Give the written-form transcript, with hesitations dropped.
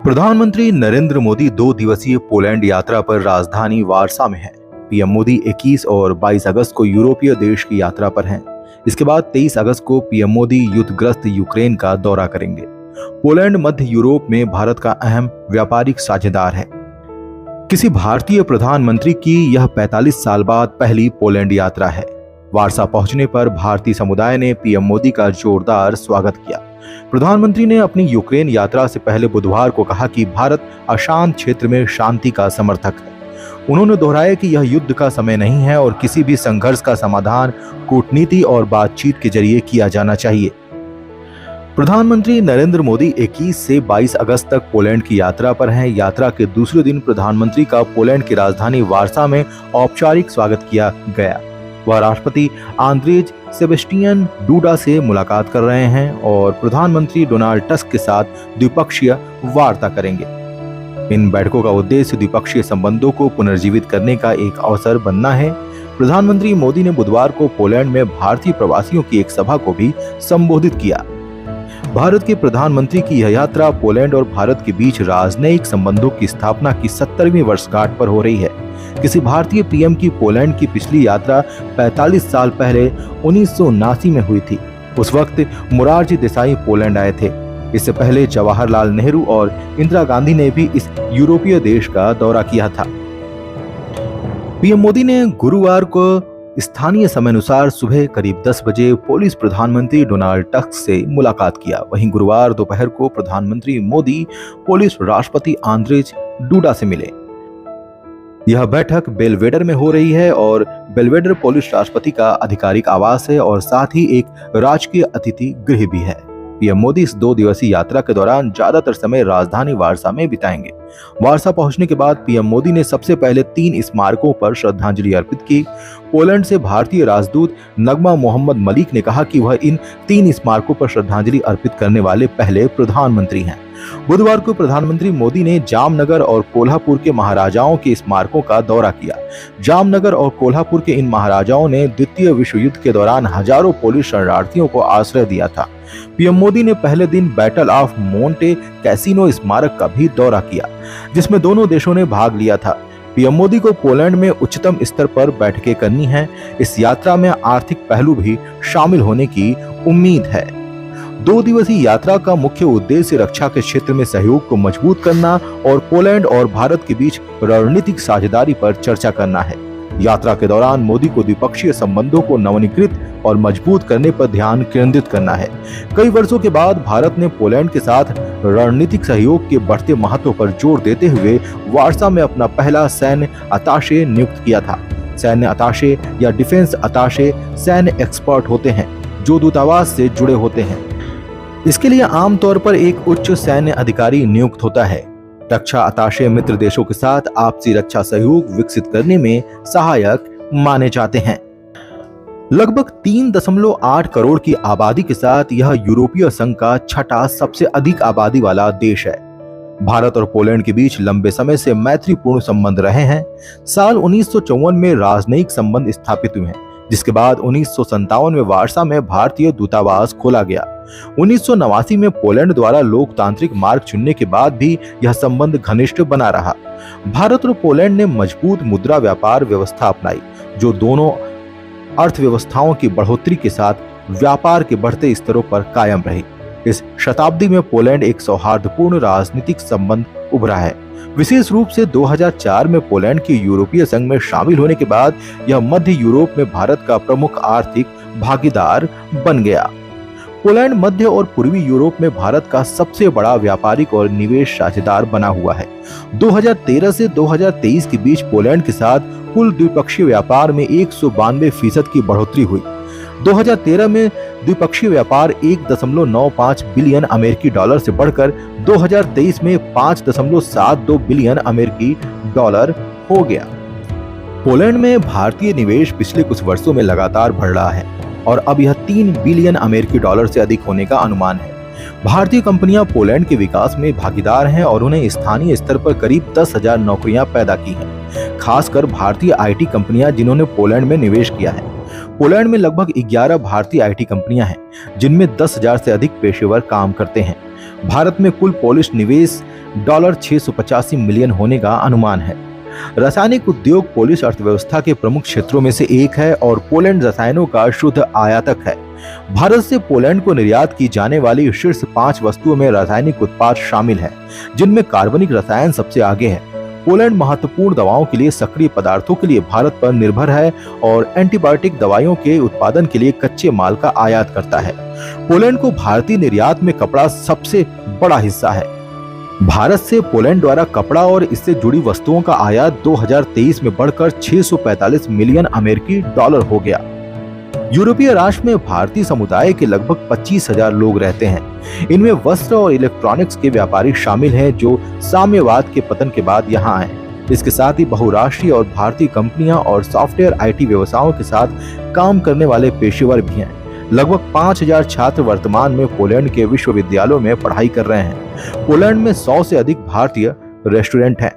प्रधानमंत्री नरेंद्र मोदी 2 दिवसीय पोलैंड यात्रा पर राजधानी वार्सा में हैं। पीएम मोदी 21 और 22 अगस्त को यूरोपीय देश की यात्रा पर हैं। इसके बाद 23 अगस्त को पीएम मोदी युद्धग्रस्त यूक्रेन का दौरा करेंगे। पोलैंड मध्य यूरोप में भारत का अहम व्यापारिक साझेदार है। किसी भारतीय प्रधानमंत्री की यह 45 साल बाद पहली पोलैंड यात्रा है। वार्सा पहुंचने पर भारतीय समुदाय ने पीएम मोदी का जोरदार स्वागत किया। प्रधानमंत्री ने अपनी यूक्रेन यात्रा से पहले बुधवार को कहा कि भारत अशांत क्षेत्र में शांति का समर्थक है। उन्होंने दोहराया कि यह युद्ध का समय नहीं है और किसी भी संघर्ष का समाधान कूटनीति और बातचीत के जरिए किया जाना चाहिए। प्रधानमंत्री नरेंद्र मोदी 21 से 22 अगस्त तक पोलैंड की यात्रा पर हैं। यात्रा के दूसरे दिन प्रधानमंत्री का पोलैंड की राजधानी वार्सा में औपचारिक स्वागत किया गया। वह राष्ट्रपति आंद्रेज सेबेस्टियन डूडा से मुलाकात कर रहे हैं और प्रधानमंत्री डोनाल्ड टस्क के साथ द्विपक्षीय वार्ता करेंगे। इन बैठकों का उद्देश्य द्विपक्षीय संबंधों को पुनर्जीवित करने का एक अवसर बनना है। प्रधानमंत्री मोदी ने बुधवार को पोलैंड में भारतीय प्रवासियों की एक सभा को भी संबोधित किया। भारत के प्रधानमंत्री की यह यात्रा पोलैंड और भारत के बीच राजनयिक संबंधों की स्थापना की 70वीं वर्षगांठ पर हो रही है। किसी भारतीय पीएम की पोलैंड की पिछली यात्रा 45 साल पहले 1979 में हुई थी। उस वक्त मोरारजी देसाई पोलैंड आए थे। इससे पहले जवाहरलाल नेहरू और इंदिरा गांधी ने भी इस यूरोपीय देश का दौरा किया था। पीएम मोदी ने गुरुवार को स्थानीय समय अनुसार सुबह करीब 10 बजे पोलिश प्रधानमंत्री डोनाल्ड टस्क से मुलाकात किया। वहीं गुरुवार दोपहर को प्रधानमंत्री मोदी पोलिश राष्ट्रपति आंद्रेज डूडा से मिले। यह बैठक बेलवेडर में हो रही है और बेलवेडर पोलिश राष्ट्रपति का आधिकारिक आवास है और साथ ही एक राजकीय अतिथि गृह भी है। पीएम मोदी इस 2 दिवसीय यात्रा के दौरान ज्यादातर समय राजधानी वार्सा में बिताएंगे। वार्सा पहुंचने के बाद पीएम मोदी ने सबसे पहले 3 स्मारकों पर श्रद्धांजलि अर्पित की। पोलैंड से भारतीय राजदूत नगमा मोहम्मद मलिक ने कहा कि वह इन 3 स्मारकों पर श्रद्धांजलि अर्पित करने वाले पहले प्रधानमंत्री हैं। बुधवार को प्रधानमंत्री मोदी ने जामनगर और कोल्हापुर के महाराजाओं के स्मारकों का दौरा किया। जामनगर और कोल्हापुर के इन महाराजाओं ने द्वितीय विश्व युद्ध के दौरान हजारों पोलिश शरणार्थियों को आश्रय दिया था। पीएम मोदी ने पहले दिन बैटल ऑफ मोंटे कैसिनो स्मारक का भी दौरा किया, जिसमें दोनों देशों ने भाग लिया था। पीएम मोदी को पोलैंड में उच्चतम स्तर पर बैठकें करनी है। इस यात्रा में आर्थिक पहलू भी शामिल होने की उम्मीद है। 2 दिवसीय यात्रा का मुख्य उद्देश्य रक्षा के क्षेत्र में सहयोग को मजबूत करना और पोलैंड और भारत के बीच रणनीतिक साझेदारी पर चर्चा करना है। यात्रा के दौरान मोदी को द्विपक्षीय संबंधों को नवीनीकृत और मजबूत करने पर ध्यान केंद्रित करना है। कई वर्षों के बाद भारत ने पोलैंड के साथ रणनीतिक सहयोग के बढ़ते महत्व पर जोर देते हुए वार्सा में अपना पहला सैन्य अताशे नियुक्त किया था। सैन्य अताशे या डिफेंस अताशे सैन्य एक्सपर्ट होते हैं जो दूतावास से जुड़े होते हैं। इसके लिए आमतौर पर एक उच्च सैन्य अधिकारी नियुक्त होता है। रक्षा अताशे मित्र देशों के साथ आपसी रक्षा सहयोग विकसित करने में सहायक माने जाते हैं। लगभग 3.8 करोड़ की आबादी के साथ यह यूरोपीय संघ का 6ठा सबसे अधिक आबादी वाला देश है। भारत और पोलैंड के बीच लंबे समय से मैत्रीपूर्ण संबंध रहे हैं। साल 1954 में राजनयिक संबंध स्थापित हुए हैं, जिसके बाद 1957 में वार्सा में भारतीय दूतावास खोला गया। 1989 में पोलैंड द्वारा लोकतांत्रिक मार्ग चुनने के बाद भी यह संबंध घनिष्ठ बना रहा। भारत और पोलैंड ने मजबूत मुद्रा व्यापार व्यवस्था अपनाई, जो दोनों अर्थव्यवस्थाओं की बढ़ोतरी के साथ व्यापार के बढ़ते स्तरों पर कायम रही। इस शताब्दी में पोलैंड एक सौहार्दपूर्ण राजनीतिक संबंध उभरा है। विशेष रूप से 2004 में पोलैंड के यूरोपीय संघ में शामिल होने के बाद यह मध्य यूरोप में भारत का प्रमुख आर्थिक भागीदार बन गया। पोलैंड मध्य और पूर्वी यूरोप में भारत का सबसे बड़ा व्यापारिक और निवेश साझेदार बना हुआ है। 2013 से 2023 के बीच पोलैंड के साथ कुल द्विपक्षीय व्यापार में 192% की बढ़ोतरी हुई। 2013 में द्विपक्षीय व्यापार 1.95 बिलियन अमेरिकी डॉलर से बढ़कर 2023 में 5.72 बिलियन अमेरिकी डॉलर हो गया। पोलैंड में भारतीय निवेश पिछले कुछ वर्षों में लगातार बढ़ रहा है और अब यह 3 बिलियन अमेरिकी डॉलर से अधिक होने का अनुमान है। भारतीय कंपनियां पोलैंड के विकास में भागीदार हैं और उन्हें स्थानीय स्तर पर करीब 10,000 नौकरियां पैदा की हैं, खासकर भारतीय आईटी कंपनियां जिन्होंने पोलैंड में निवेश किया है। पोलैंड में लगभग 11 भारतीय आईटी कंपनियां हैं, जिनमें 10,000 से अधिक पेशेवर काम करते हैं। भारत में कुल पोलिश निवेश $685 मिलियन होने का अनुमान है। रासायनिक उद्योग पोलिश अर्थव्यवस्था के प्रमुख क्षेत्रों में से एक है और पोलैंड रसायनों का शुद्ध आयातक है। भारत से पोलैंड को निर्यात की जाने वाली शीर्ष 5 वस्तुओं में रासायनिक उत्पाद शामिल हैं, जिनमें कार्बनिक रसायन सबसे आगे है। पोलैंड महत्वपूर्ण दवाओं के लिए सक्रिय पदार्थों के लिए भारत पर निर्भर है और एंटीबायोटिक दवाइयों के उत्पादन के लिए कच्चे माल का आयात करता है। पोलैंड को भारतीय निर्यात में कपड़ा सबसे बड़ा हिस्सा है। भारत से पोलैंड द्वारा कपड़ा और इससे जुड़ी वस्तुओं का आयात 2023 में बढ़कर $645 मिलियन अमेरिकी डॉलर हो गया। यूरोपीय राष्ट्र में भारतीय समुदाय के लगभग 25,000 लोग रहते हैं। इनमें वस्त्र और इलेक्ट्रॉनिक्स के व्यापारी शामिल हैं, जो साम्यवाद के पतन के बाद यहाँ आए। इसके साथ ही बहुराष्ट्रीय और भारतीय कंपनियां और सॉफ्टवेयर आईटी व्यवसायों के साथ काम करने वाले पेशेवर भी हैं। लगभग 5,000 छात्र वर्तमान में पोलैंड के विश्वविद्यालयों में पढ़ाई कर रहे हैं। पोलैंड में 100 से अधिक भारतीय रेस्टोरेंट हैं।